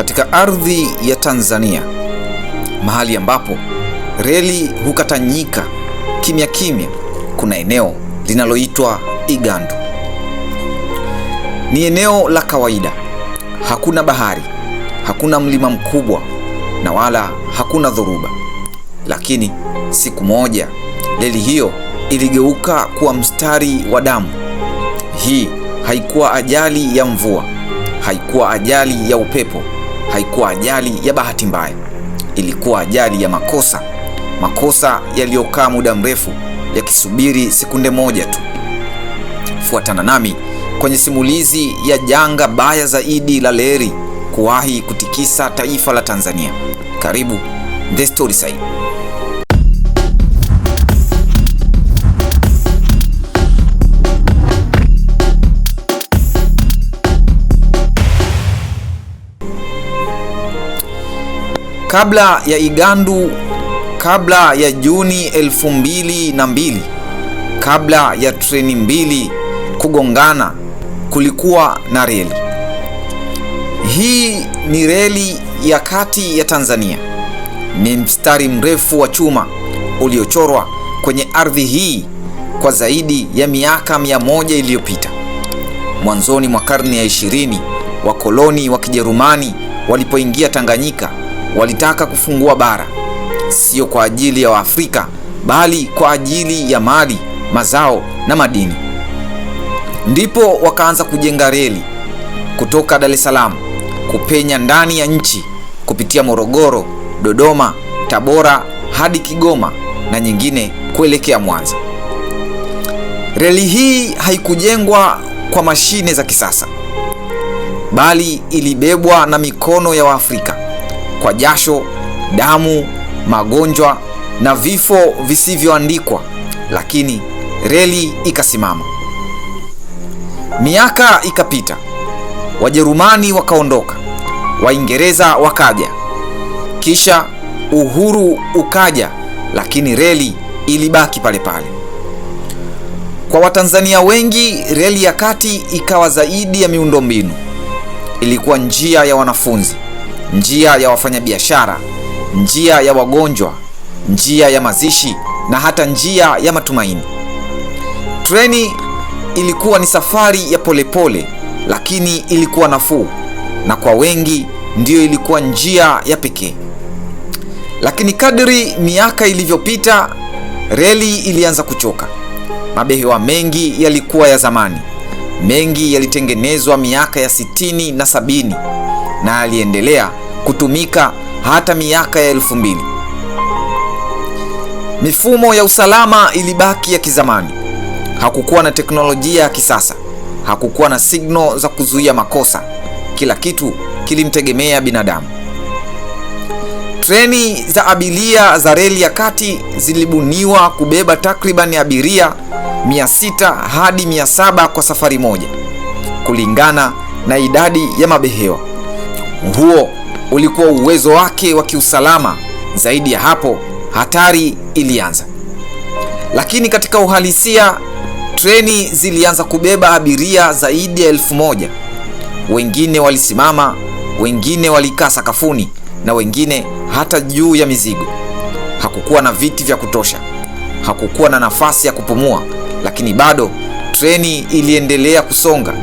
Katika ardhi ya Tanzania, mahali ambapo reli hukatanyika kimya kimya, kuna eneo linaloitwa Igandu. Ni eneo la kawaida, hakuna bahari, hakuna mlima mkubwa na wala hakuna dhoruba. Lakini siku moja reli hiyo iligeuka kuwa mstari wa damu. Hii haikuwa ajali ya mvua, haikuwa ajali ya upepo, haikuwa ajali ya bahati mbaya. Ilikuwa ajali ya makosa yaliyokaa muda mrefu yakisubiri sekunde moja tu. Fuatana nami kwenye simulizi ya janga baya zaidi la reli kuwahi kutikisa taifa la Tanzania. Karibu The Storyside. Kabla ya Igandu, kabla ya Juni 2002, kabla ya treni mbili kugongana, kulikuwa na reli. Hii ni reli ya kati ya Tanzania. Ni mstari mrefu wa chuma uliochorwa kwenye ardhi hii kwa zaidi ya miaka 100 iliyopita. Mwanzoni mwa karne ya 20, wakoloni wa Kijerumani walipoingia Tanganyika, walitaka kufungua bara, sio kwa ajili ya Waafrika bali kwa ajili ya mali, mazao na madini. Ndipo wakaanza kujenga reli kutoka Dar es Salaam kupenya ndani ya nchi kupitia Morogoro, Dodoma, Tabora hadi Kigoma na nyingine kuelekea Mwanza. Reli hii haikujengwa kwa mashine za kisasa, bali ilibebwa na mikono ya Waafrika kwa jasho, damu, magonjwa na vifo visivyoandikwa, lakini reli ikasimama. Miaka ikapita, Wajerumani wakaondoka, Waingereza wakaja, kisha uhuru ukaja, lakini reli ilibaki pale pale. Kwa Watanzania wengi, reli ya kati ikawa zaidi ya miundombinu. Ilikuwa njia ya wanafunzi, njia ya wafanyabiashara, njia ya wagonjwa, njia ya mazishi na hata njia ya matumaini. Treni ilikuwa ni safari ya polepole, lakini ilikuwa nafuu, na kwa wengi ndiyo ilikuwa njia ya pekee. Lakini kadri miaka ilivyopita, reli ilianza kuchoka. Mabehewa mengi yalikuwa ya zamani, mengi yalitengenezwa miaka ya 60 na 70 na yaliendelea kutumika hata miaka ya 2000. Mifumo ya usalama ilibaki ya kizamani. Hakukuwa na teknolojia ya kisasa, hakukuwa na signal za kuzuia makosa. Kila kitu kilimtegemea binadamu. Treni za abiria za reli ya kati zilibuniwa kubeba takriban abiria 600 hadi 700 kwa safari moja, kulingana na idadi ya mabehewa. Huo ulikuwa uwezo wake wa kiusalama. Zaidi ya hapo, hatari ilianza. Lakini katika uhalisia, treni zilianza kubeba abiria zaidi ya 1000. Wengine walisimama, wengine walikaa sakafuni na wengine hata juu ya mizigo. Hakukuwa na viti vya kutosha, hakukuwa na nafasi ya kupumua, lakini bado treni iliendelea kusonga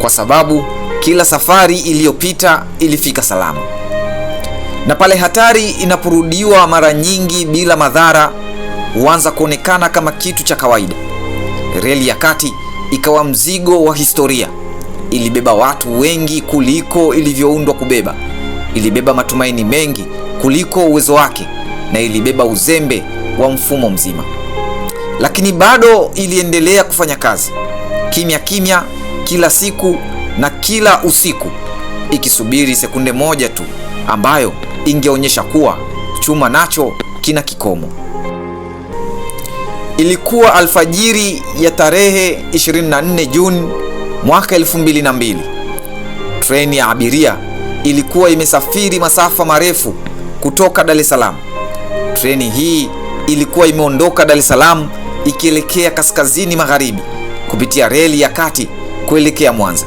kwa sababu kila safari iliyopita ilifika salama. Na pale hatari inaporudiwa mara nyingi bila madhara, huanza kuonekana kama kitu cha kawaida. Reli ya kati ikawa mzigo wa historia. Ilibeba watu wengi kuliko ilivyoundwa kubeba. Ilibeba matumaini mengi kuliko uwezo wake, na ilibeba uzembe wa mfumo mzima. Lakini bado iliendelea kufanya kazi kimya kimya, kila siku na kila usiku, ikisubiri sekunde moja tu ambayo ingeonyesha kuwa chuma nacho kina kikomo. Ilikuwa alfajiri ya tarehe 24 Juni mwaka 2002. Treni ya abiria ilikuwa imesafiri masafa marefu kutoka Dar es Salaam. Treni hii ilikuwa imeondoka Dar es Salaam ikielekea kaskazini magharibi kupitia reli ya kati kuelekea Mwanza.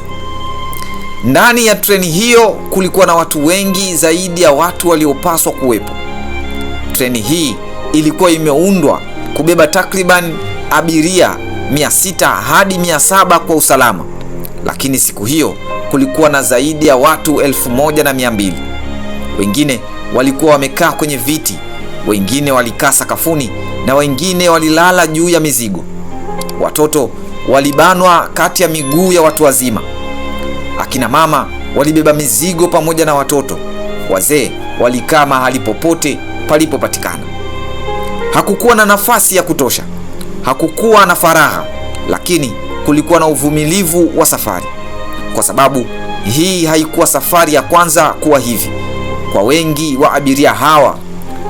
Ndani ya treni hiyo kulikuwa na watu wengi zaidi ya watu waliopaswa kuwepo. Treni hii ilikuwa imeundwa kubeba takriban abiria 600 hadi 700 kwa usalama, lakini siku hiyo kulikuwa na zaidi ya watu 1200. Wengine walikuwa wamekaa kwenye viti, wengine walikaa sakafuni na wengine walilala juu ya mizigo. Watoto walibanwa kati ya miguu ya watu wazima. Akina mama walibeba mizigo pamoja na watoto. Wazee walikaa mahali popote palipopatikana. Hakukuwa na nafasi ya kutosha, hakukuwa na faragha, lakini kulikuwa na uvumilivu wa safari, kwa sababu hii haikuwa safari ya kwanza kuwa hivi. Kwa wengi wa abiria hawa,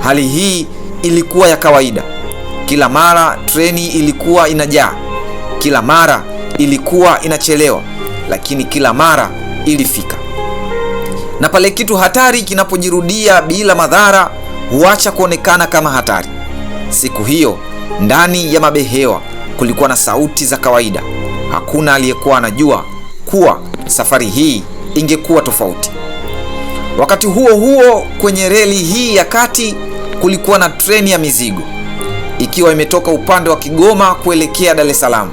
hali hii ilikuwa ya kawaida. Kila mara treni ilikuwa inajaa, kila mara ilikuwa inachelewa, lakini kila mara ilifika. Na pale kitu hatari kinapojirudia bila madhara, huacha kuonekana kama hatari. Siku hiyo ndani ya mabehewa kulikuwa na sauti za kawaida. Hakuna aliyekuwa anajua kuwa safari hii ingekuwa tofauti. Wakati huo huo, kwenye reli hii ya kati kulikuwa na treni ya mizigo ikiwa imetoka upande wa Kigoma kuelekea Dar es Salaam,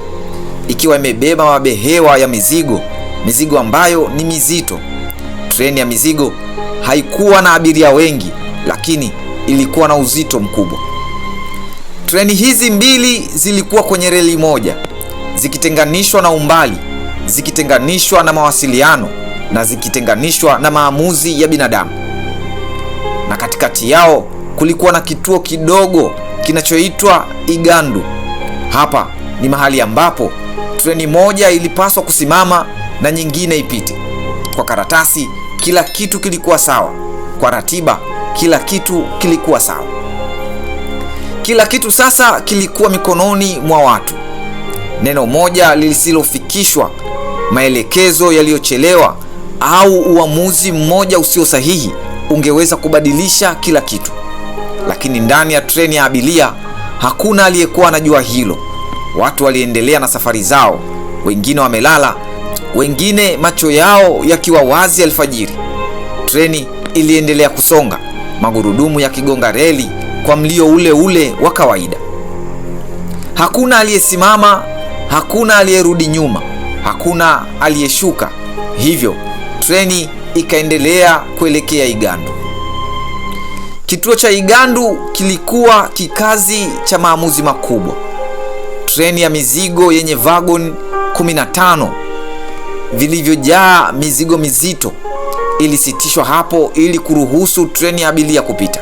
ikiwa imebeba mabehewa ya mizigo ambayo ni mizito. Treni ya mizigo haikuwa na abiria wengi, lakini ilikuwa na uzito mkubwa. Treni hizi mbili zilikuwa kwenye reli moja, zikitenganishwa na umbali, zikitenganishwa na mawasiliano, na zikitenganishwa na maamuzi ya binadamu. Na katikati yao kulikuwa na kituo kidogo kinachoitwa Igandu. Hapa ni mahali ambapo treni moja ilipaswa kusimama na nyingine ipite. Kwa karatasi kila kitu kilikuwa sawa, kwa ratiba kila kitu kilikuwa sawa. Kila kitu sasa kilikuwa mikononi mwa watu. Neno moja lisilofikishwa, maelekezo yaliyochelewa, au uamuzi mmoja usio sahihi ungeweza kubadilisha kila kitu. Lakini ndani ya treni ya abiria hakuna aliyekuwa anajua hilo. Watu waliendelea na safari zao, wengine wamelala, wengine macho yao yakiwa wazi alfajiri. Treni iliendelea kusonga, magurudumu yakigonga reli kwa mlio ule ule wa kawaida. Hakuna aliyesimama, hakuna aliyerudi nyuma, hakuna aliyeshuka. Hivyo treni ikaendelea kuelekea Igandu. Kituo cha Igandu kilikuwa kikazi cha maamuzi makubwa. Treni ya mizigo yenye wagon 15 vilivyojaa mizigo mizito ilisitishwa hapo ili kuruhusu treni ya abiria kupita.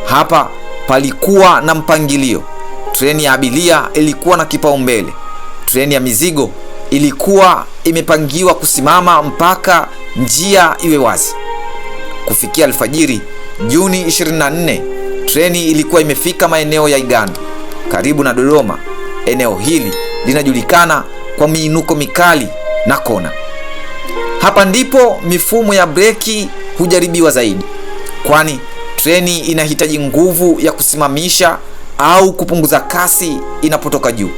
Hapa palikuwa na mpangilio. Treni ya abiria ilikuwa na kipaumbele. Treni ya mizigo ilikuwa imepangiwa kusimama mpaka njia iwe wazi. Kufikia alfajiri Juni 24, treni ilikuwa imefika maeneo ya Igandu karibu na Dodoma. Eneo hili linajulikana kwa miinuko mikali na kona. Hapa ndipo mifumo ya breki hujaribiwa zaidi, kwani treni inahitaji nguvu ya kusimamisha au kupunguza kasi inapotoka juu.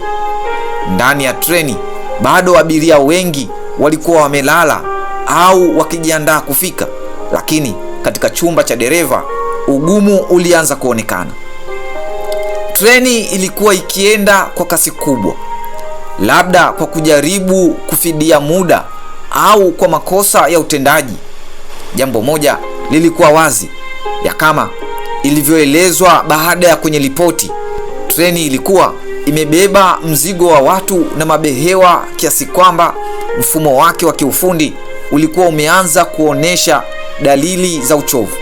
Ndani ya treni bado abiria wengi walikuwa wamelala au wakijiandaa kufika, lakini katika chumba cha dereva ugumu ulianza kuonekana. Treni ilikuwa ikienda kwa kasi kubwa, labda kwa kujaribu kufidia muda au kwa makosa ya utendaji. Jambo moja lilikuwa wazi, ya kama ilivyoelezwa baada ya kwenye ripoti, treni ilikuwa imebeba mzigo wa watu na mabehewa kiasi kwamba mfumo wake wa kiufundi ulikuwa umeanza kuonesha dalili za uchovu.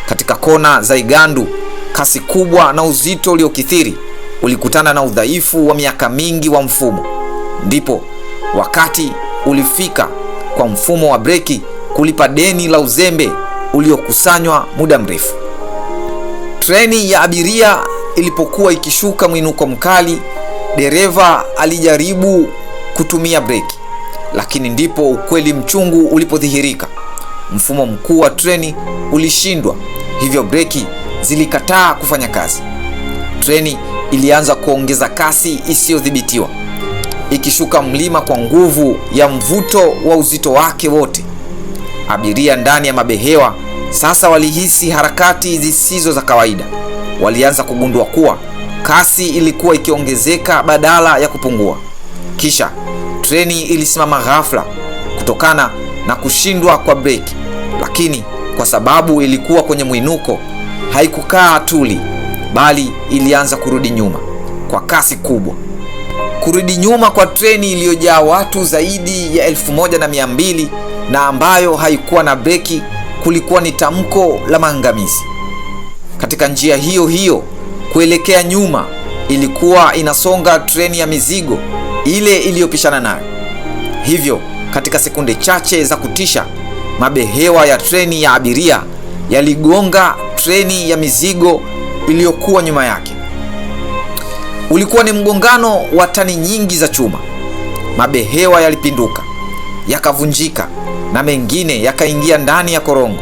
Katika kona za Igandu, kasi kubwa na uzito uliokithiri ulikutana na udhaifu wa miaka mingi wa mfumo. Ndipo wakati ulifika kwa mfumo wa breki kulipa deni la uzembe uliokusanywa muda mrefu. Treni ya abiria ilipokuwa ikishuka mwinuko mkali, dereva alijaribu kutumia breki, lakini ndipo ukweli mchungu ulipodhihirika. Mfumo mkuu wa treni ulishindwa, hivyo breki zilikataa kufanya kazi. Treni ilianza kuongeza kasi isiyodhibitiwa. ikishuka mlima kwa nguvu ya mvuto wa uzito wake wote. Abiria ndani ya mabehewa sasa walihisi harakati zisizo za kawaida. Walianza kugundua kuwa kasi ilikuwa ikiongezeka badala ya kupungua. Kisha treni ilisimama ghafla kutokana na kushindwa kwa breki, lakini kwa sababu ilikuwa kwenye mwinuko, haikukaa tuli, bali ilianza kurudi nyuma kwa kasi kubwa. Kurudi nyuma kwa treni iliyojaa watu zaidi ya 1200 na ambayo haikuwa na breki kulikuwa ni tamko la maangamizi. Katika njia hiyo hiyo kuelekea nyuma ilikuwa inasonga treni ya mizigo ile iliyopishana nayo. Hivyo katika sekunde chache za kutisha, mabehewa ya treni ya abiria yaligonga treni ya mizigo iliyokuwa nyuma yake. Ulikuwa ni mgongano wa tani nyingi za chuma. Mabehewa yalipinduka, yakavunjika na mengine yakaingia ndani ya korongo.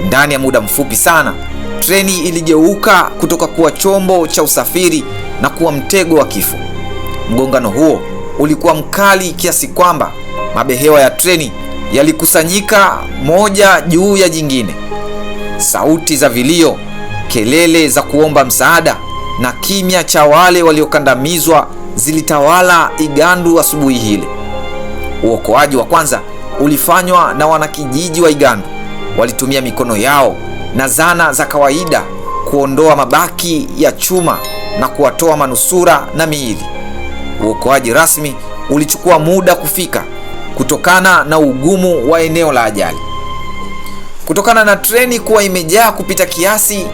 Ndani ya muda mfupi sana, treni iligeuka kutoka kuwa chombo cha usafiri na kuwa mtego wa kifo. Mgongano huo ulikuwa mkali kiasi kwamba mabehewa ya treni yalikusanyika moja juu ya jingine. Sauti za vilio, kelele za kuomba msaada na kimya cha wale waliokandamizwa zilitawala Igandu asubuhi hile. Uokoaji wa kwanza ulifanywa na wanakijiji wa Igandu. Walitumia mikono yao na zana za kawaida kuondoa mabaki ya chuma na kuwatoa manusura na miili. Uokoaji rasmi ulichukua muda kufika kutokana na ugumu wa eneo la ajali. Kutokana na treni kuwa imejaa kupita kiasi,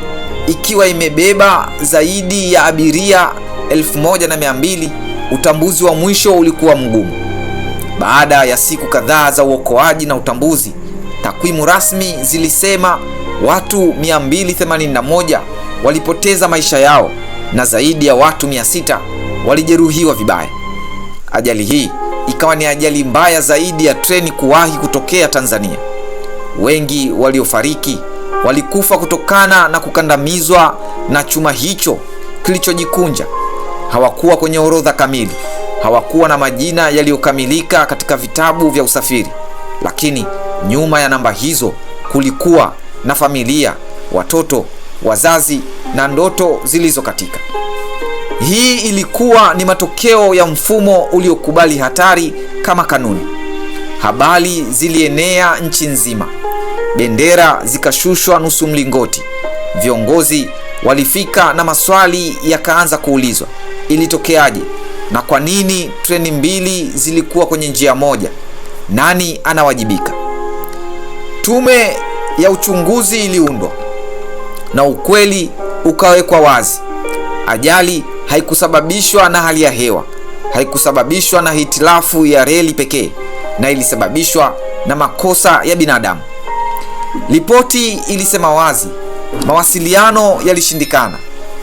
ikiwa imebeba zaidi ya abiria 1200, utambuzi wa mwisho ulikuwa mgumu. Baada ya siku kadhaa za uokoaji na utambuzi, takwimu rasmi zilisema watu 281 walipoteza maisha yao na zaidi ya watu 600 walijeruhiwa vibaya. Ajali hii ikawa ni ajali mbaya zaidi ya treni kuwahi kutokea Tanzania. Wengi waliofariki walikufa kutokana na kukandamizwa na chuma hicho kilichojikunja. Hawakuwa kwenye orodha kamili, hawakuwa na majina yaliyokamilika katika vitabu vya usafiri, lakini nyuma ya namba hizo kulikuwa na familia, watoto, wazazi na ndoto zilizokatika. Hii ilikuwa ni matokeo ya mfumo uliokubali hatari kama kanuni. Habari zilienea nchi nzima. Bendera zikashushwa nusu mlingoti. Viongozi walifika na maswali yakaanza kuulizwa. Ilitokeaje? Na kwa nini treni mbili zilikuwa kwenye njia moja? Nani anawajibika? Tume ya uchunguzi iliundwa na ukweli ukawekwa wazi. Ajali haikusababishwa na hali ya hewa, haikusababishwa na hitilafu ya reli pekee, na ilisababishwa na makosa ya binadamu. Ripoti ilisema wazi, mawasiliano yalishindikana,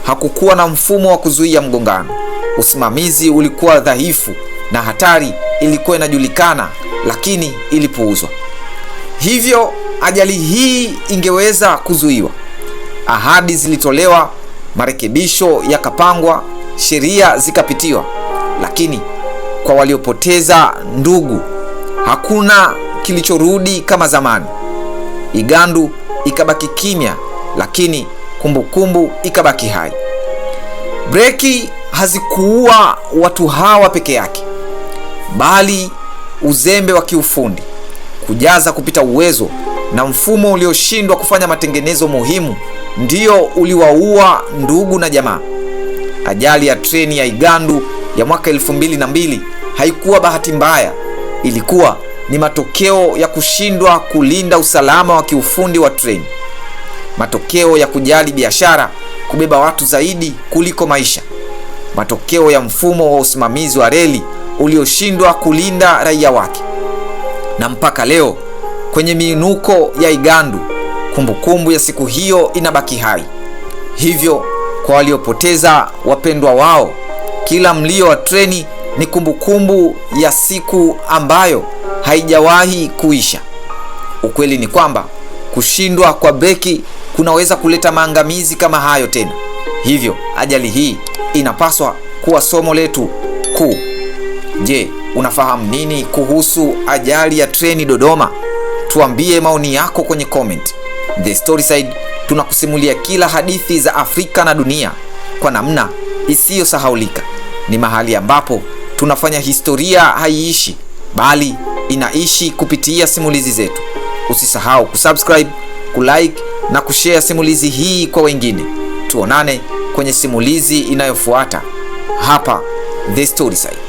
hakukuwa na mfumo wa kuzuia mgongano, usimamizi ulikuwa dhaifu na hatari ilikuwa inajulikana lakini ilipuuzwa. Hivyo ajali hii ingeweza kuzuiwa. Ahadi zilitolewa, marekebisho yakapangwa, sheria zikapitiwa, lakini kwa waliopoteza ndugu, hakuna kilichorudi kama zamani. Igandu ikabaki kimya, lakini kumbukumbu ikabaki hai. Breki hazikuua watu hawa peke yake, bali uzembe wa kiufundi, kujaza kupita uwezo na mfumo ulioshindwa kufanya matengenezo muhimu ndio uliwaua ndugu na jamaa. Ajali ya treni ya Igandu ya mwaka 2002 haikuwa bahati mbaya, ilikuwa ni matokeo ya kushindwa kulinda usalama wa kiufundi wa treni, matokeo ya kujali biashara kubeba watu zaidi kuliko maisha, matokeo ya mfumo wa usimamizi wa reli ulioshindwa kulinda raia wake. Na mpaka leo kwenye miinuko ya Igandu, kumbukumbu ya siku hiyo inabaki hai. Hivyo kwa waliopoteza wapendwa wao, kila mlio wa treni ni kumbukumbu ya siku ambayo haijawahi kuisha. Ukweli ni kwamba kushindwa kwa breki kunaweza kuleta maangamizi kama hayo tena. Hivyo ajali hii inapaswa kuwa somo letu kuu. Je, unafahamu nini kuhusu ajali ya treni Dodoma? Tuambie maoni yako kwenye comment. The Storyside tunakusimulia kila hadithi za Afrika na dunia kwa namna isiyosahaulika. Ni mahali ambapo tunafanya historia haiishi, bali inaishi kupitia simulizi zetu. Usisahau kusubscribe, kulike na kushare simulizi hii kwa wengine. Tuonane kwenye simulizi inayofuata hapa The Storyside.